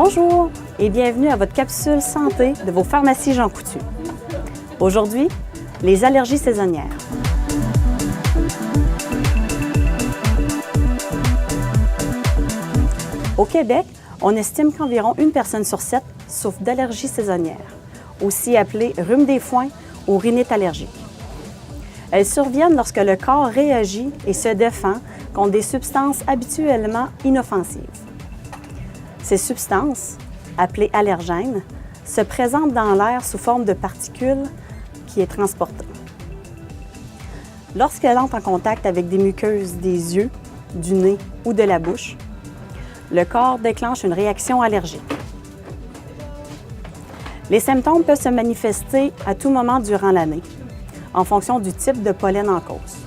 Bonjour et bienvenue à votre capsule santé de vos pharmacies Jean Coutu. Aujourd'hui, les allergies saisonnières. Au Québec, on estime qu'environ 1 personne sur 7 souffre d'allergies saisonnières, aussi appelées rhume des foins ou rhinite allergique. Elles surviennent lorsque le corps réagit et se défend contre des substances habituellement inoffensives. Ces substances, appelées allergènes, se présentent dans l'air sous forme de particules qui est transportée. Lorsqu'elle entre en contact avec des muqueuses des yeux, du nez ou de la bouche, le corps déclenche une réaction allergique. Les symptômes peuvent se manifester à tout moment durant l'année, en fonction du type de pollen en cause.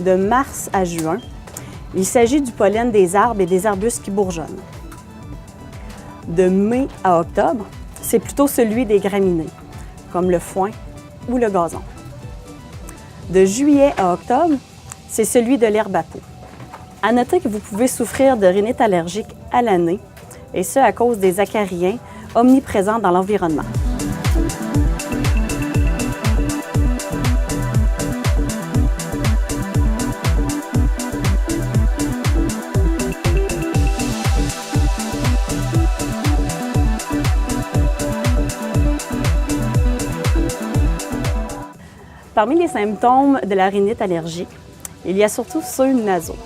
De mars à juin, il s'agit du pollen des arbres et des arbustes qui bourgeonnent. De mai à octobre, c'est plutôt celui des graminées, comme le foin ou le gazon. De juillet à octobre, c'est celui de l'herbe à peau. À noter que vous pouvez souffrir de rhinite allergique à l'année, et ce à cause des acariens omniprésents dans l'environnement. Parmi les symptômes de la rhinite allergique, il y a surtout ceux nasaux,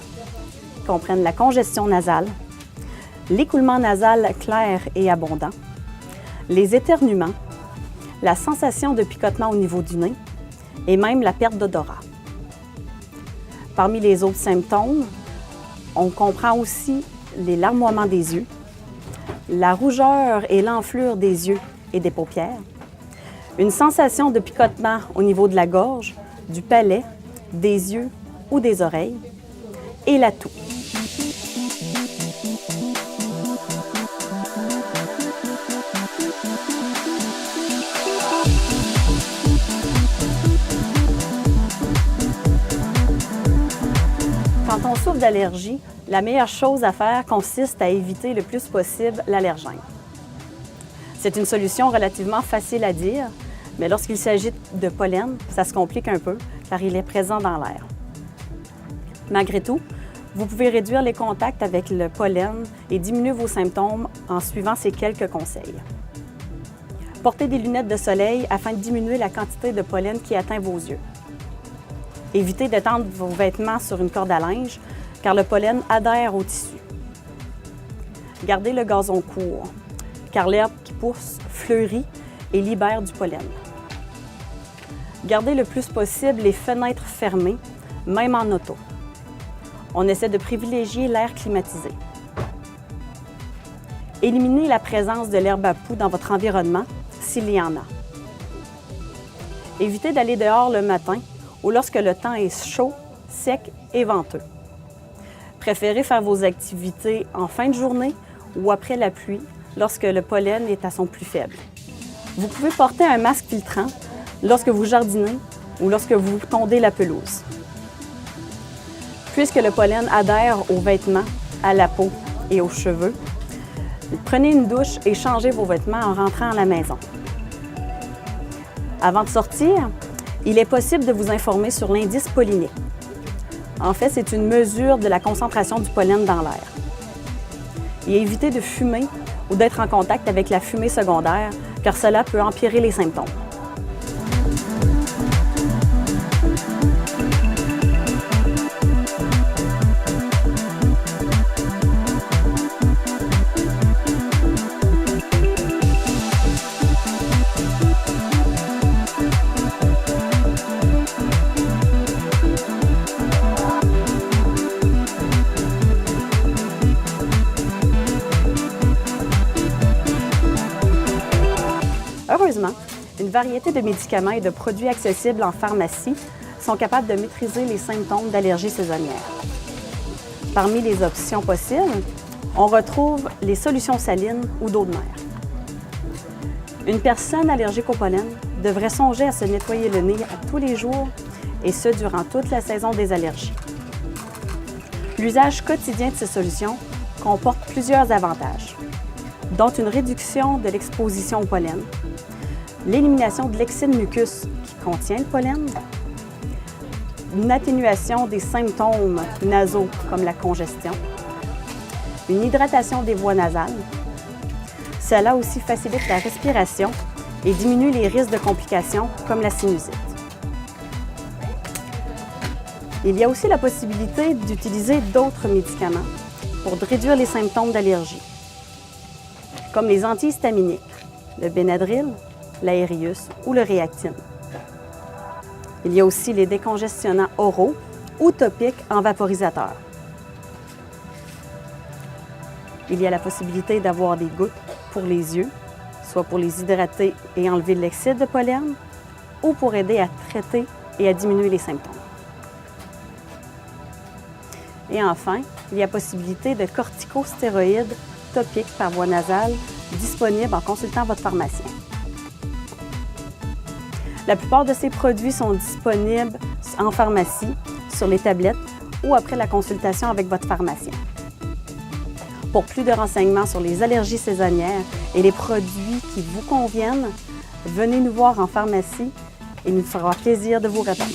qui comprennent la congestion nasale, l'écoulement nasal clair et abondant, les éternuements, la sensation de picotement au niveau du nez et même la perte d'odorat. Parmi les autres symptômes, on comprend aussi les larmoiements des yeux, la rougeur et l'enflure des yeux et des paupières, une sensation de picotement au niveau de la gorge, du palais, des yeux ou des oreilles, et la toux. Quand on souffre d'allergie, la meilleure chose à faire consiste à éviter le plus possible l'allergène. C'est une solution relativement facile à dire, mais lorsqu'il s'agit de pollen, ça se complique un peu car il est présent dans l'air. Malgré tout, vous pouvez réduire les contacts avec le pollen et diminuer vos symptômes en suivant ces quelques conseils. Portez des lunettes de soleil afin de diminuer la quantité de pollen qui atteint vos yeux. Évitez de tendre vos vêtements sur une corde à linge car le pollen adhère au tissu. Gardez le gazon court car l'herbe qui pousse fleurit et libère du pollen. Gardez le plus possible les fenêtres fermées, même en auto. On essaie de privilégier l'air climatisé. Éliminez la présence de l'herbe à poux dans votre environnement, s'il y en a. Évitez d'aller dehors le matin ou lorsque le temps est chaud, sec et venteux. Préférez faire vos activités en fin de journée ou après la pluie, lorsque le pollen est à son plus faible. Vous pouvez porter un masque filtrant lorsque vous jardinez ou lorsque vous tondez la pelouse. Puisque le pollen adhère aux vêtements, à la peau et aux cheveux, prenez une douche et changez vos vêtements en rentrant à la maison. Avant de sortir, il est possible de vous informer sur l'indice polliné. En fait, c'est une mesure de la concentration du pollen dans l'air. Et évitez de fumer ou d'être en contact avec la fumée secondaire, car cela peut empirer les symptômes. Heureusement, une variété de médicaments et de produits accessibles en pharmacie sont capables de maîtriser les symptômes d'allergie saisonnière. Parmi les options possibles, on retrouve les solutions salines ou d'eau de mer. Une personne allergique au pollen devrait songer à se nettoyer le nez à tous les jours et ce durant toute la saison des allergies. L'usage quotidien de ces solutions comporte plusieurs avantages, dont une réduction de l'exposition au pollen, l'élimination de l'excès de mucus qui contient le pollen, une atténuation des symptômes nasaux comme la congestion, une hydratation des voies nasales. Cela aussi facilite la respiration et diminue les risques de complications comme la sinusite. Il y a aussi la possibilité d'utiliser d'autres médicaments pour réduire les symptômes d'allergie, comme les antihistaminiques, le Benadryl, l'Aerius ou le Reactine. Il y a aussi les décongestionnants oraux ou topiques en vaporisateur. Il y a la possibilité d'avoir des gouttes pour les yeux, soit pour les hydrater et enlever l'excès de pollen, ou pour aider à traiter et à diminuer les symptômes. Et enfin, il y a possibilité de corticostéroïdes topiques par voie nasale disponibles en consultant votre pharmacien. La plupart de ces produits sont disponibles en pharmacie, sur les tablettes ou après la consultation avec votre pharmacien. Pour plus de renseignements sur les allergies saisonnières et les produits qui vous conviennent, venez nous voir en pharmacie et il nous fera plaisir de vous répondre.